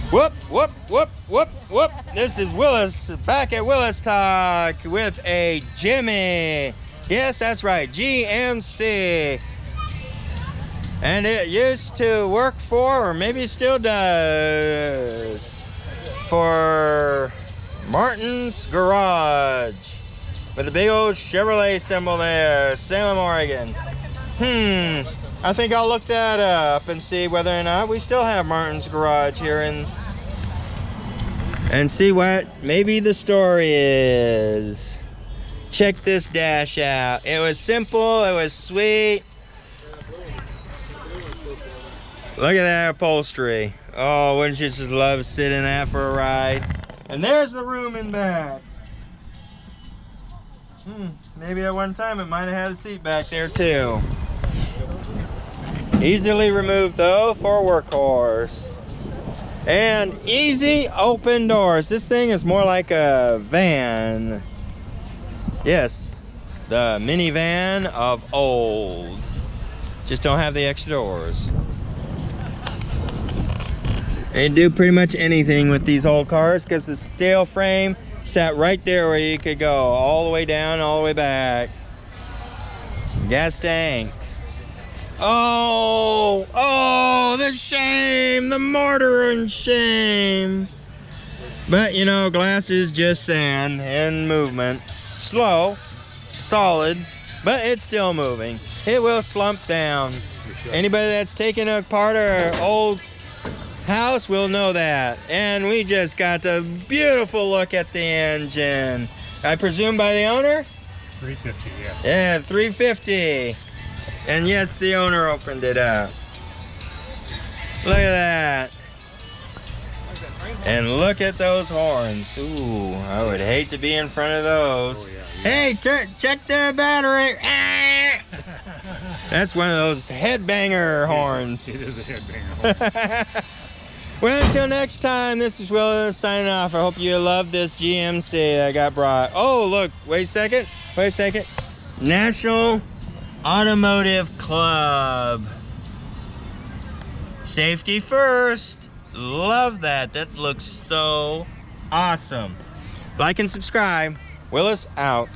Whoop, whoop, whoop, whoop, whoop. This is Willis, back at Willis Talk with a Jimmy. Yes, that's right, GMC. And it used to work for, or maybe still does, for Martin's Garage. With a big old Chevrolet symbol there, Salem, Oregon. I think I'll look that up and see whether or not we still have Martin's Garage here and see what maybe the story is. Check this dash out. It was simple, it was sweet. Look at that upholstery. Oh, wouldn't you just love sitting in that for a ride? And there's the room in back. Maybe at one time it might have had a seat back there too. Easily removed though for a workhorse. And easy open doors. This thing is more like a van. Yes, the minivan of old. Just don't have the extra doors. They do pretty much anything with these old cars because the steel frame sat right there where you could go all the way down, all the way back. Gas tank. Oh, the shame, the martyr and shame. But you know, glass is just sand and movement. Slow, solid, but it's still moving. It will slump down. Anybody that's taken apart our old house will know that. And we just got a beautiful look at the engine. I presume by the owner? 350, yes. Yeah, 350. And yes, the owner opened it up. Look at that. And look at those horns. Ooh, I would hate to be in front of those. Oh, yeah. Hey, check the battery. That's one of those headbanger horns. It is a headbanger horn. Well, until next time, this is Willis signing off. I hope you love this GMC that got brought. Oh, look, wait a second. National Automotive Club. Safety first. Love that. That looks so awesome. Like and subscribe. Willis out.